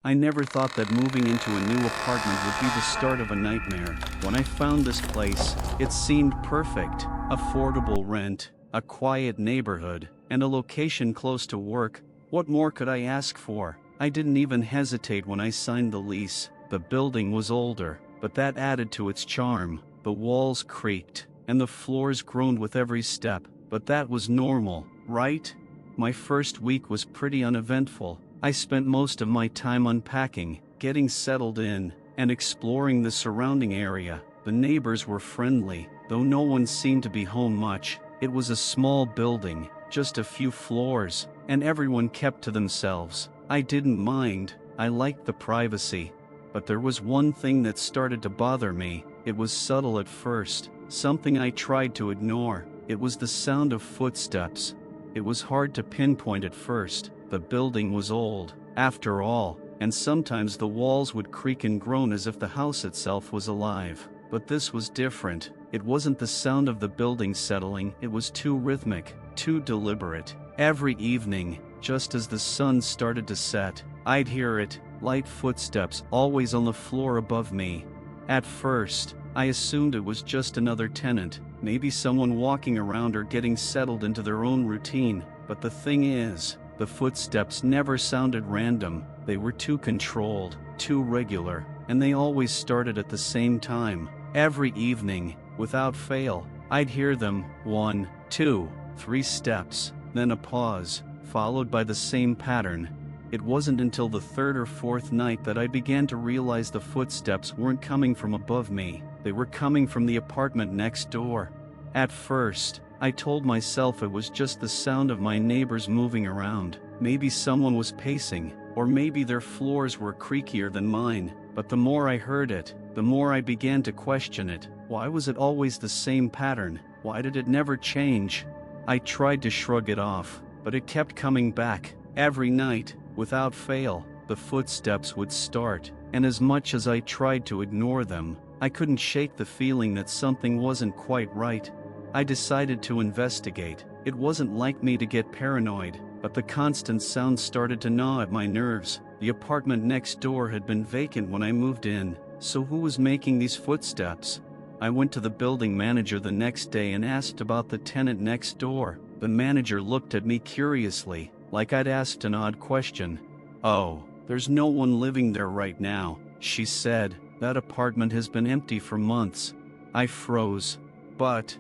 I never thought that moving into a new apartment would be the start of a nightmare. When I found this place, it seemed perfect. Affordable rent, a quiet neighborhood, and a location close to work. What more could I ask for? I didn't even hesitate when I signed the lease. The building was older, but that added to its charm. The walls creaked, and the floors groaned with every step, but that was normal, right? My first week was pretty uneventful. I spent most of my time unpacking, getting settled in, and exploring the surrounding area. The neighbors were friendly, though no one seemed to be home much. It was a small building, just a few floors, and everyone kept to themselves. I didn't mind, I liked the privacy. But there was one thing that started to bother me. It was subtle at first, something I tried to ignore. It was the sound of footsteps. It was hard to pinpoint at first. The building was old, after all, and sometimes the walls would creak and groan as if the house itself was alive. But this was different. It wasn't the sound of the building settling, it was too rhythmic, too deliberate. Every evening, just as the sun started to set, I'd hear it, light footsteps always on the floor above me. At first, I assumed it was just another tenant, maybe someone walking around or getting settled into their own routine. But the thing is, the footsteps never sounded random. They were too controlled, too regular, and they always started at the same time. Every evening, without fail, I'd hear them, 1, 2, 3 steps, then a pause, followed by the same pattern. It wasn't until the third or fourth night that I began to realize the footsteps weren't coming from above me. They were coming from the apartment next door. At first, I told myself it was just the sound of my neighbors moving around. Maybe someone was pacing, or maybe their floors were creakier than mine. But the more I heard it, the more I began to question it. Why was it always the same pattern? Why did it never change? I tried to shrug it off, but it kept coming back. Every night, without fail, the footsteps would start, and as much as I tried to ignore them, I couldn't shake the feeling that something wasn't quite right. I decided to investigate. It wasn't like me to get paranoid, but the constant sound started to gnaw at my nerves. The apartment next door had been vacant when I moved in, so who was making these footsteps? I went to the building manager the next day and asked about the tenant next door. The manager looked at me curiously, like I'd asked an odd question. "Oh, there's no one living there right now," she said. "That apartment has been empty for months." I froze. "But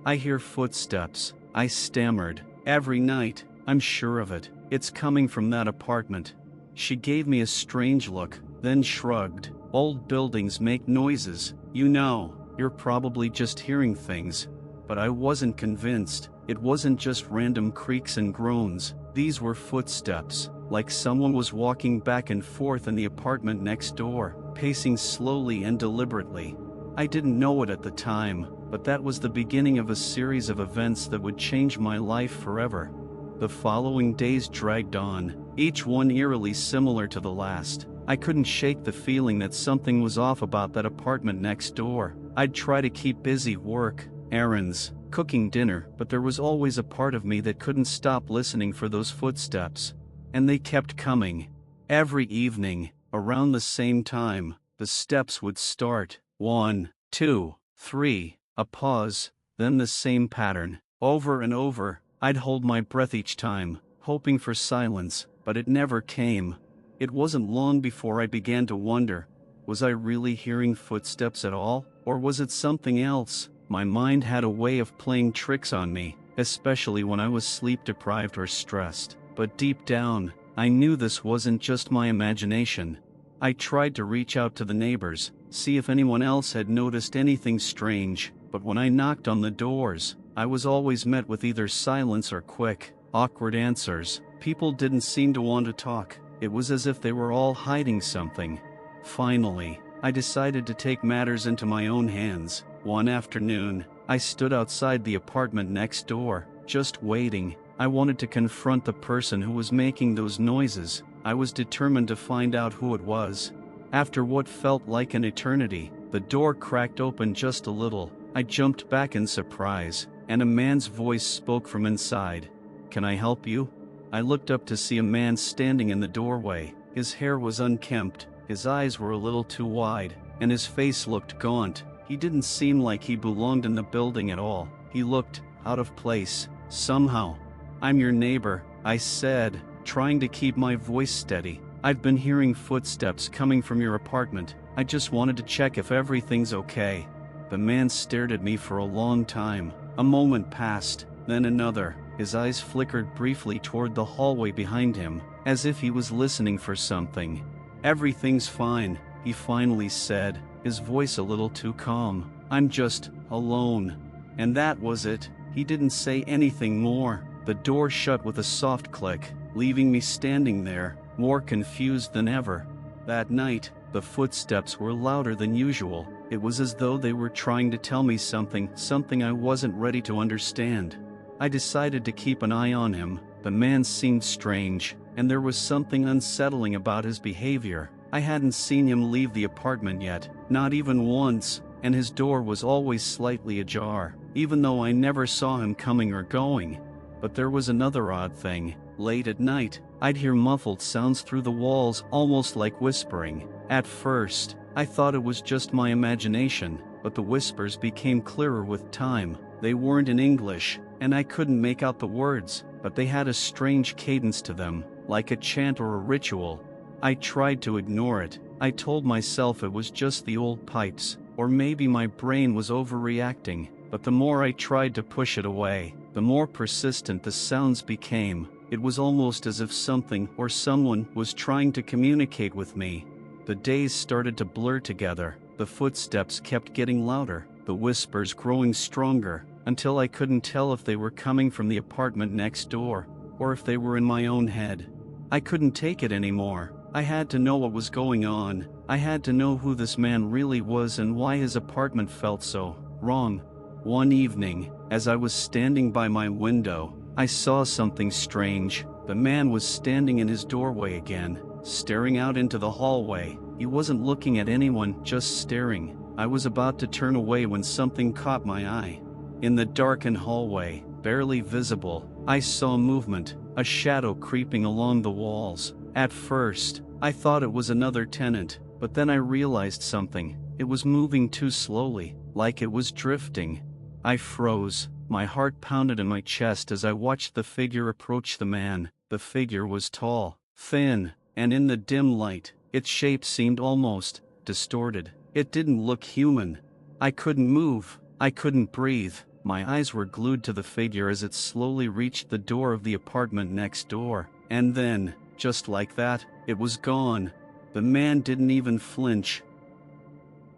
I hear footsteps," I stammered. "Every night, I'm sure of it. It's coming from that apartment." She gave me a strange look, then shrugged. "Old buildings make noises, you know. You're probably just hearing things." But I wasn't convinced. It wasn't just random creaks and groans. These were footsteps, like someone was walking back and forth in the apartment next door, pacing slowly and deliberately. I didn't know it at the time, but that was the beginning of a series of events that would change my life forever. The following days dragged on, each one eerily similar to the last. I couldn't shake the feeling that something was off about that apartment next door. I'd try to keep busy, work, errands, cooking dinner, but there was always a part of me that couldn't stop listening for those footsteps. And they kept coming. Every evening, around the same time, the steps would start. 1, 2, 3, a pause, then the same pattern. Over and over, I'd hold my breath each time, hoping for silence, but it never came. It wasn't long before I began to wonder, was I really hearing footsteps at all, or was it something else? My mind had a way of playing tricks on me, especially when I was sleep-deprived or stressed. But deep down, I knew this wasn't just my imagination. I tried to reach out to the neighbors, see if anyone else had noticed anything strange, but when I knocked on the doors, I was always met with either silence or quick, awkward answers. People didn't seem to want to talk. It was as if they were all hiding something. Finally, I decided to take matters into my own hands. One afternoon, I stood outside the apartment next door, just waiting. I wanted to confront the person who was making those noises. I was determined to find out who it was. After what felt like an eternity, the door cracked open just a little. I jumped back in surprise, and a man's voice spoke from inside. "Can I help you?" I looked up to see a man standing in the doorway. His hair was unkempt, his eyes were a little too wide, and his face looked gaunt. He didn't seem like he belonged in the building at all. He looked out of place, somehow. "I'm your neighbor," I said, trying to keep my voice steady. "I've been hearing footsteps coming from your apartment. I just wanted to check if everything's okay." The man stared at me for a long time. A moment passed, then another. His eyes flickered briefly toward the hallway behind him, as if he was listening for something. "Everything's fine," he finally said, his voice a little too calm. "I'm just alone." And that was it. He didn't say anything more. The door shut with a soft click, leaving me standing there, more confused than ever. That night, the footsteps were louder than usual. It was as though they were trying to tell me something I wasn't ready to understand. I decided to keep an eye on him. The man seemed strange, and there was something unsettling about his behavior. I hadn't seen him leave the apartment yet, not even once, and his door was always slightly ajar, even though I never saw him coming or going. But there was another odd thing. Late at night, I'd hear muffled sounds through the walls, almost like whispering. At first, I thought it was just my imagination, but the whispers became clearer with time. They weren't in English, and I couldn't make out the words, but they had a strange cadence to them, like a chant or a ritual. I tried to ignore it. I told myself it was just the old pipes, or maybe my brain was overreacting, but the more I tried to push it away, the more persistent the sounds became. It was almost as if something or someone was trying to communicate with me. The days started to blur together. The footsteps kept getting louder, the whispers growing stronger, until I couldn't tell if they were coming from the apartment next door, or if they were in my own head. I couldn't take it anymore. I had to know what was going on. I had to know who this man really was and why his apartment felt so wrong. One evening, as I was standing by my window, I saw something strange. The man was standing in his doorway again, staring out into the hallway. He wasn't looking at anyone, just staring. I was about to turn away when something caught my eye. In the darkened hallway, barely visible, I saw movement, a shadow creeping along the walls. At first, I thought it was another tenant, but then I realized something. It was moving too slowly, like it was drifting. I froze. My heart pounded in my chest as I watched the figure approach the man. The figure was tall, thin, and in the dim light, its shape seemed almost distorted. It didn't look human. I couldn't move. I couldn't breathe. My eyes were glued to the figure as it slowly reached the door of the apartment next door. And then, just like that, it was gone. The man didn't even flinch.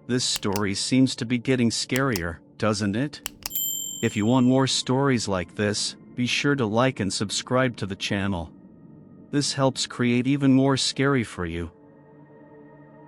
This story seems to be getting scarier, doesn't it? If you want more stories like this, be sure to like and subscribe to the channel. This helps create even more scary for you.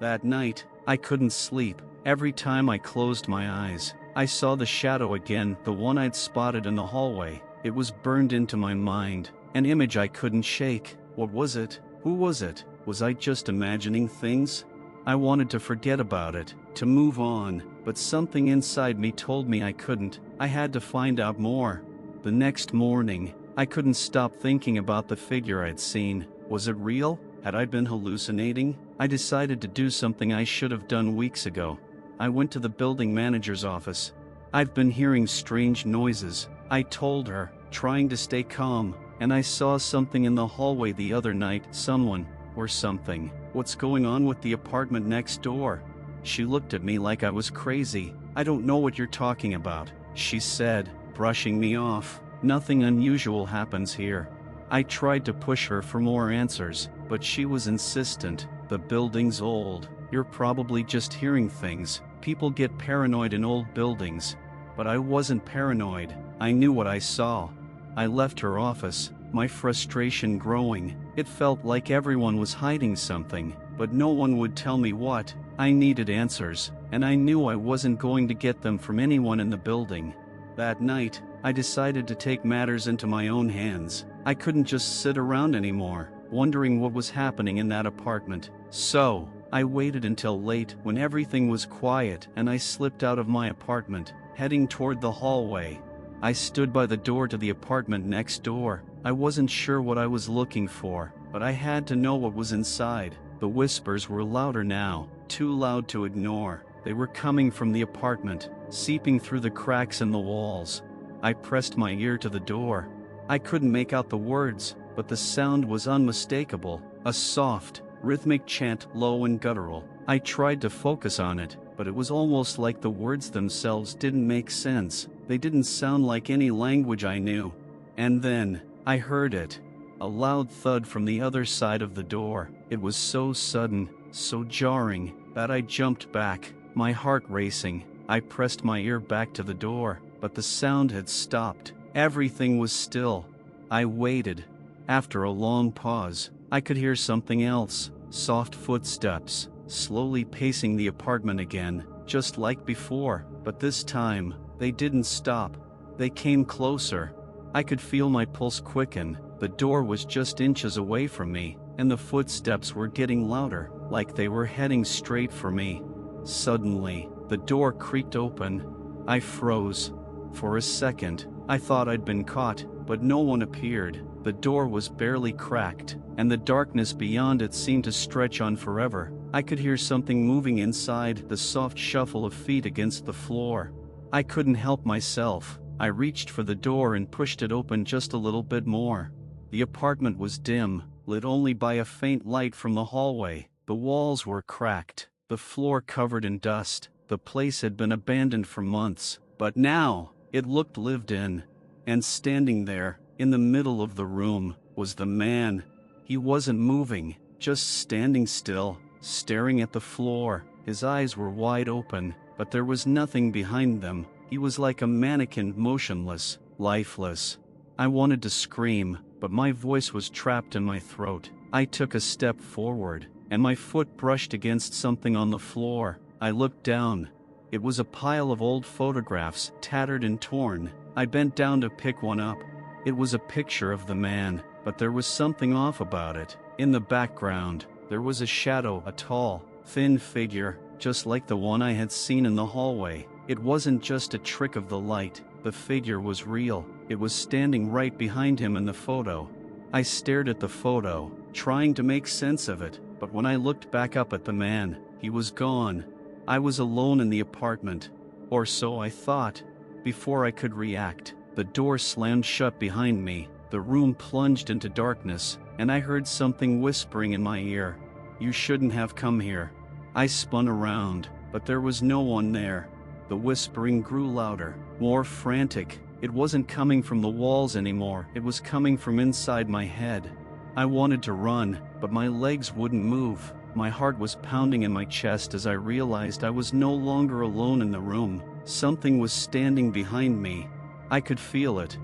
That night, I couldn't sleep. Every time I closed my eyes, I saw the shadow again, the one I'd spotted in the hallway. It was burned into my mind, an image I couldn't shake. What was it? Who was it? Was I just imagining things? I wanted to forget about it, to move on, but something inside me told me I couldn't. I had to find out more. The next morning, I couldn't stop thinking about the figure I'd seen. Was it real? Had I been hallucinating? I decided to do something I should have done weeks ago. I went to the building manager's office. "I've been hearing strange noises," I told her, trying to stay calm, "and I saw something in the hallway the other night, someone, or something. What's going on with the apartment next door?" She looked at me like I was crazy. "I don't know what you're talking about," she said, brushing me off. "Nothing unusual happens here." I tried to push her for more answers, but she was insistent. "The building's old. You're probably just hearing things. People get paranoid in old buildings." But I wasn't paranoid. I knew what I saw. I left her office, my frustration growing. It felt like everyone was hiding something, but no one would tell me what. I needed answers, and I knew I wasn't going to get them from anyone in the building. That night, I decided to take matters into my own hands. I couldn't just sit around anymore, wondering what was happening in that apartment. So, I waited until late when everything was quiet and I slipped out of my apartment, heading toward the hallway. I stood by the door to the apartment next door. I wasn't sure what I was looking for, but I had to know what was inside. The whispers were louder now, too loud to ignore. They were coming from the apartment, seeping through the cracks in the walls. I pressed my ear to the door. I couldn't make out the words, but the sound was unmistakable, a soft, rhythmic chant, low and guttural. I tried to focus on it, but it was almost like the words themselves didn't make sense. They didn't sound like any language I knew. And then, I heard it. A loud thud from the other side of the door. It was so sudden, so jarring, that I jumped back, my heart racing. I pressed my ear back to the door, but the sound had stopped. Everything was still. I waited. After a long pause, I could hear something else. Soft footsteps, slowly pacing the apartment again, just like before, but this time, they didn't stop. They came closer. I could feel my pulse quicken. The door was just inches away from me, and the footsteps were getting louder, like they were heading straight for me. Suddenly, the door creaked open. I froze. For a second, I thought I'd been caught, but no one appeared. The door was barely cracked, and the darkness beyond it seemed to stretch on forever. I could hear something moving inside, the soft shuffle of feet against the floor. I couldn't help myself. I reached for the door and pushed it open just a little bit more. The apartment was dim, lit only by a faint light from the hallway. The walls were cracked, the floor covered in dust. The place had been abandoned for months, but now, it looked lived in. And standing there, in the middle of the room, was the man. He wasn't moving, just standing still, staring at the floor. His eyes were wide open, but there was nothing behind them. He was like a mannequin, motionless, lifeless. I wanted to scream, but my voice was trapped in my throat. I took a step forward, and my foot brushed against something on the floor. I looked down. It was a pile of old photographs, tattered and torn. I bent down to pick one up. It was a picture of the man, but there was something off about it. In the background, there was a shadow, a tall, thin figure, just like the one I had seen in the hallway. It wasn't just a trick of the light. The figure was real. It was standing right behind him in the photo. I stared at the photo, trying to make sense of it, but when I looked back up at the man, he was gone. I was alone in the apartment. Or so I thought. Before I could react, the door slammed shut behind me. The room plunged into darkness, and I heard something whispering in my ear. "You shouldn't have come here." I spun around, but there was no one there. The whispering grew louder, more frantic. It wasn't coming from the walls anymore, it was coming from inside my head. I wanted to run, but my legs wouldn't move. My heart was pounding in my chest as I realized I was no longer alone in the room. Something was standing behind me. I could feel it.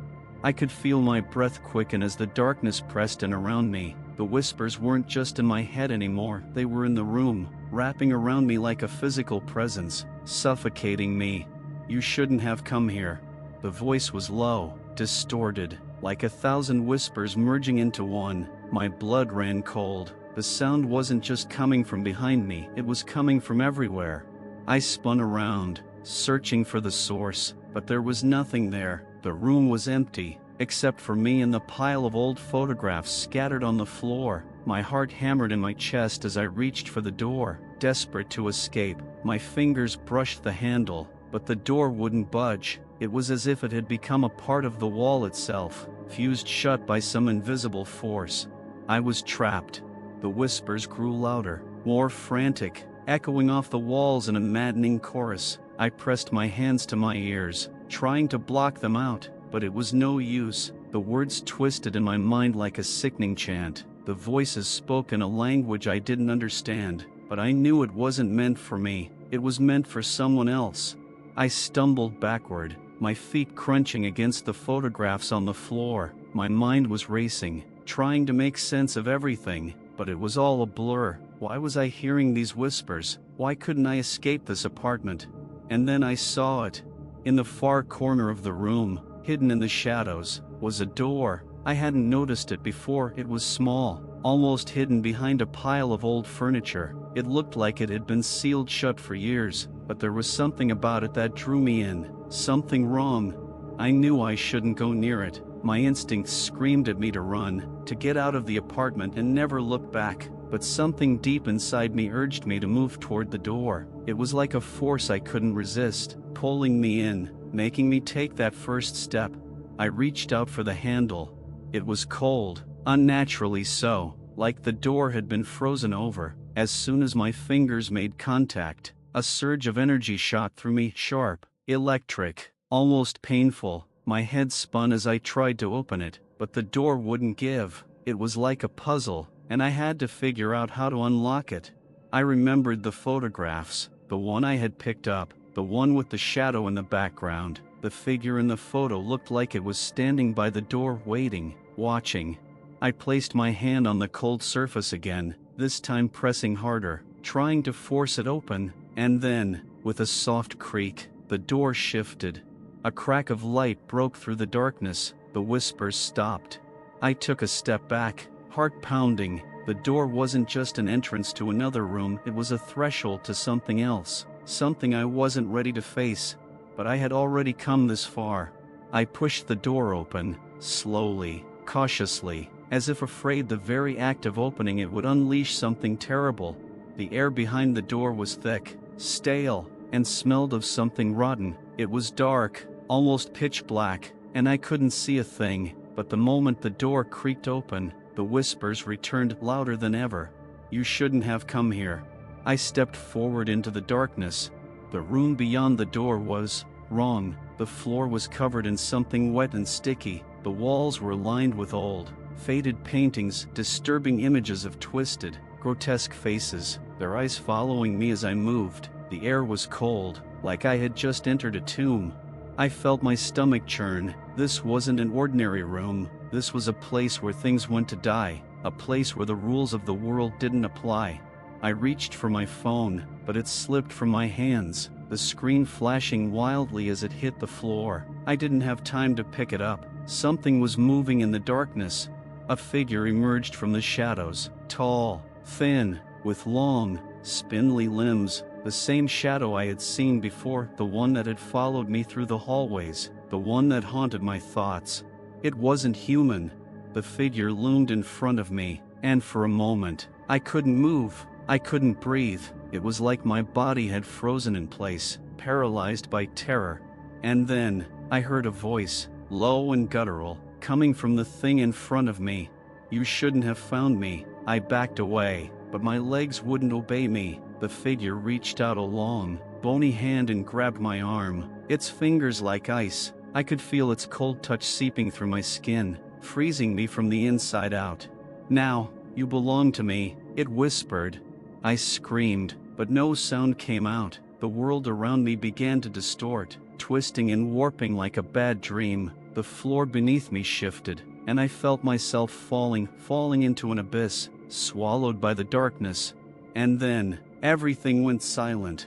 I could feel my breath quicken as the darkness pressed in around me. The whispers weren't just in my head anymore, they were in the room, wrapping around me like a physical presence, suffocating me. "You shouldn't have come here." The voice was low, distorted, like 1,000 whispers merging into one. My blood ran cold. The sound wasn't just coming from behind me, it was coming from everywhere. I spun around, searching for the source, but there was nothing there. The room was empty, except for me and the pile of old photographs scattered on the floor. My heart hammered in my chest as I reached for the door, desperate to escape. My fingers brushed the handle, but the door wouldn't budge. It was as if it had become a part of the wall itself, fused shut by some invisible force. I was trapped. The whispers grew louder, more frantic, echoing off the walls in a maddening chorus. I pressed my hands to my ears, trying to block them out, but it was no use. The words twisted in my mind like a sickening chant. The voices spoke in a language I didn't understand, but I knew it wasn't meant for me. It was meant for someone else. I stumbled backward, my feet crunching against the photographs on the floor. My mind was racing, trying to make sense of everything, but it was all a blur. Why was I hearing these whispers? Why couldn't I escape this apartment? And then I saw it. In the far corner of the room, hidden in the shadows, was a door. I hadn't noticed it before. It was small, almost hidden behind a pile of old furniture. It looked like it had been sealed shut for years, but there was something about it that drew me in. Something wrong. I knew I shouldn't go near it. My instincts screamed at me to run, to get out of the apartment and never look back, but something deep inside me urged me to move toward the door. It was like a force I couldn't resist, pulling me in, making me take that first step. I reached out for the handle. It was cold, unnaturally so, like the door had been frozen over. As soon as my fingers made contact, a surge of energy shot through me, sharp, electric, almost painful. My head spun as I tried to open it, but the door wouldn't give. It was like a puzzle, and I had to figure out how to unlock it. I remembered the photographs, the one I had picked up, the one with the shadow in the background. The figure in the photo looked like it was standing by the door waiting, watching. I placed my hand on the cold surface again, this time pressing harder, trying to force it open, and then, with a soft creak, the door shifted. A crack of light broke through the darkness, the whispers stopped. I took a step back, heart pounding. The door wasn't just an entrance to another room, it was a threshold to something else, something I wasn't ready to face, but I had already come this far. I pushed the door open, slowly, cautiously, as if afraid the very act of opening it would unleash something terrible. The air behind the door was thick, stale, and smelled of something rotten. It was dark, almost pitch black, and I couldn't see a thing, but the moment the door creaked open, the whispers returned louder than ever. "You shouldn't have come here." I stepped forward into the darkness. The room beyond the door was wrong. The floor was covered in something wet and sticky. The walls were lined with old, faded paintings, disturbing images of twisted, grotesque faces, their eyes following me as I moved. The air was cold, like I had just entered a tomb. I felt my stomach churn. This wasn't an ordinary room. This was a place where things went to die, a place where the rules of the world didn't apply. I reached for my phone, but it slipped from my hands, the screen flashing wildly as it hit the floor. I didn't have time to pick it up. Something was moving in the darkness. A figure emerged from the shadows, tall, thin, with long, spindly limbs, the same shadow I had seen before, the one that had followed me through the hallways, the one that haunted my thoughts. It wasn't human. The figure loomed in front of me, and for a moment, I couldn't move. I couldn't breathe. It was like my body had frozen in place, paralyzed by terror. And then, I heard a voice, low and guttural, coming from the thing in front of me. "You shouldn't have found me." I backed away, but my legs wouldn't obey me. The figure reached out a long, bony hand and grabbed my arm, its fingers like ice. I could feel its cold touch seeping through my skin, freezing me from the inside out. "Now, you belong to me," it whispered. I screamed, but no sound came out. The world around me began to distort, twisting and warping like a bad dream. The floor beneath me shifted, and I felt myself falling into an abyss, swallowed by the darkness. And then, everything went silent.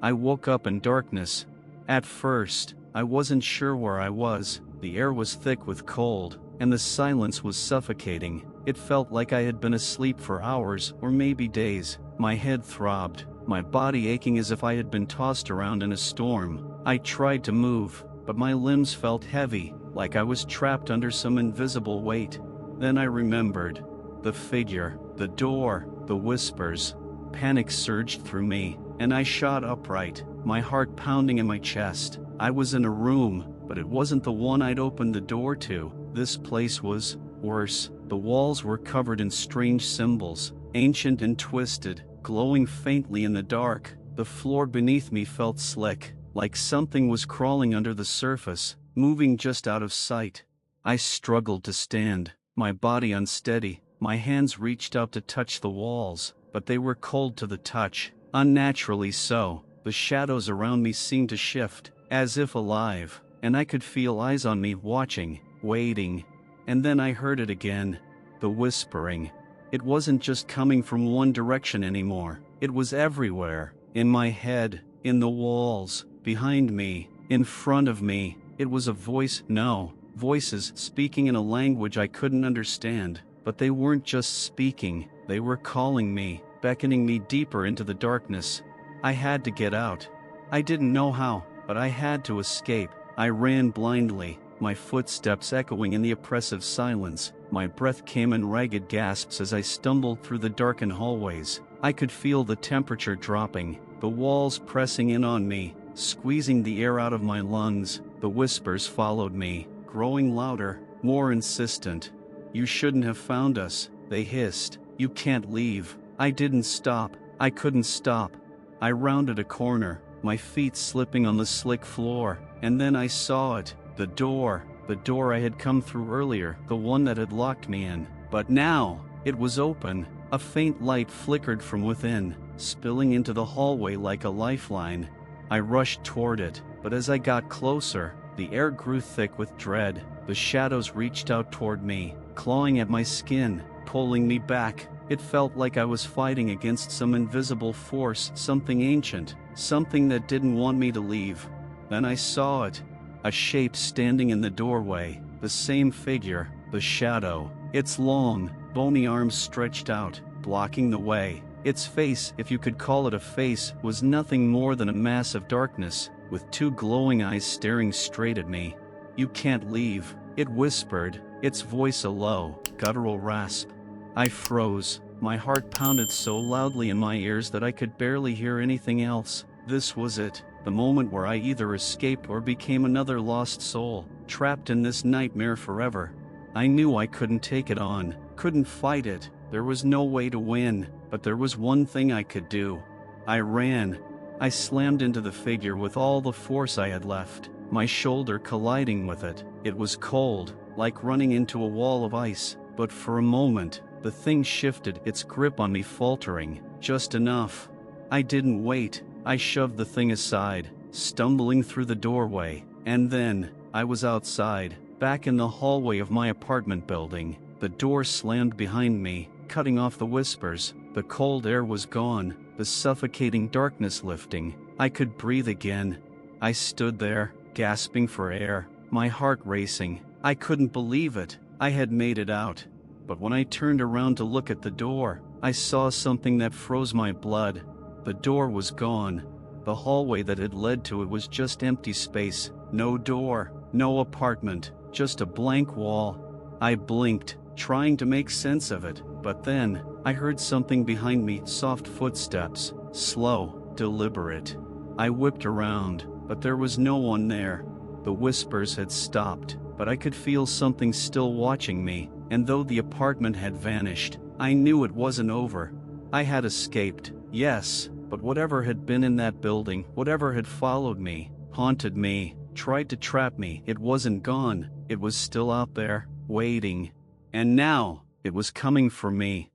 I woke up in darkness. At first, I wasn't sure where I was. The air was thick with cold, and the silence was suffocating. It felt like I had been asleep for hours or maybe days. My head throbbed, my body aching as if I had been tossed around in a storm. I tried to move, but my limbs felt heavy, like I was trapped under some invisible weight. Then I remembered. The figure, the door, the whispers. Panic surged through me, and I shot upright, my heart pounding in my chest. I was in a room, but it wasn't the one I'd opened the door to. This place was worse. The walls were covered in strange symbols, ancient and twisted, glowing faintly in the dark. The floor beneath me felt slick, like something was crawling under the surface, moving just out of sight. I struggled to stand, my body unsteady. My hands reached out to touch the walls, but they were cold to the touch, unnaturally so. The shadows around me seemed to shift, as if alive, and I could feel eyes on me watching, waiting. And then I heard it again, the whispering. It wasn't just coming from one direction anymore. It was everywhere, in my head, in the walls, behind me, in front of me. It was a voice, no, voices speaking in a language I couldn't understand. But they weren't just speaking, they were calling me, beckoning me deeper into the darkness. I had to get out. I didn't know how, but I had to escape. I ran blindly, my footsteps echoing in the oppressive silence. My breath came in ragged gasps as I stumbled through the darkened hallways. I could feel the temperature dropping, the walls pressing in on me, squeezing the air out of my lungs. The whispers followed me, growing louder, more insistent. "You shouldn't have found us," they hissed. "You can't leave." I didn't stop. I couldn't stop. I rounded a corner, my feet slipping on the slick floor, and then I saw it. The door I had come through earlier, the one that had locked me in. But now, it was open. A faint light flickered from within, spilling into the hallway like a lifeline. I rushed toward it, but as I got closer, the air grew thick with dread. The shadows reached out toward me, clawing at my skin, pulling me back. It felt like I was fighting against some invisible force, something ancient, something that didn't want me to leave. Then I saw it. A shape standing in the doorway, the same figure, the shadow. Its long, bony arms stretched out, blocking the way. Its face, if you could call it a face, was nothing more than a mass of darkness, with two glowing eyes staring straight at me. "You can't leave," it whispered, its voice a low, guttural rasp. I froze. My heart pounded so loudly in my ears that I could barely hear anything else. This was it. The moment where I either escaped or became another lost soul, trapped in this nightmare forever. I knew I couldn't take it on, couldn't fight it. There was no way to win, but there was one thing I could do. I ran. I slammed into the figure with all the force I had left, my shoulder colliding with it. It was cold, like running into a wall of ice, but for a moment, the thing shifted, its grip on me faltering, just enough. I didn't wait. I shoved the thing aside, stumbling through the doorway, and then, I was outside, back in the hallway of my apartment building. The door slammed behind me, cutting off the whispers. The cold air was gone, the suffocating darkness lifting. I could breathe again. I stood there, gasping for air, my heart racing. I couldn't believe it. I had made it out. But when I turned around to look at the door, I saw something that froze my blood. The door was gone. The hallway that had led to it was just empty space. No door, no apartment, just a blank wall. I blinked, trying to make sense of it, but then, I heard something behind me, soft footsteps, slow, deliberate. I whipped around, but there was no one there. The whispers had stopped, but I could feel something still watching me, and though the apartment had vanished, I knew it wasn't over. I had escaped. Yes, but whatever had been in that building, whatever had followed me, haunted me, tried to trap me, it wasn't gone. It was still out there, waiting. And now, it was coming for me.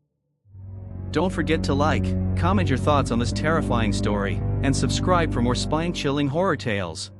Don't forget to like, comment your thoughts on this terrifying story, and subscribe for more spine-chilling horror tales.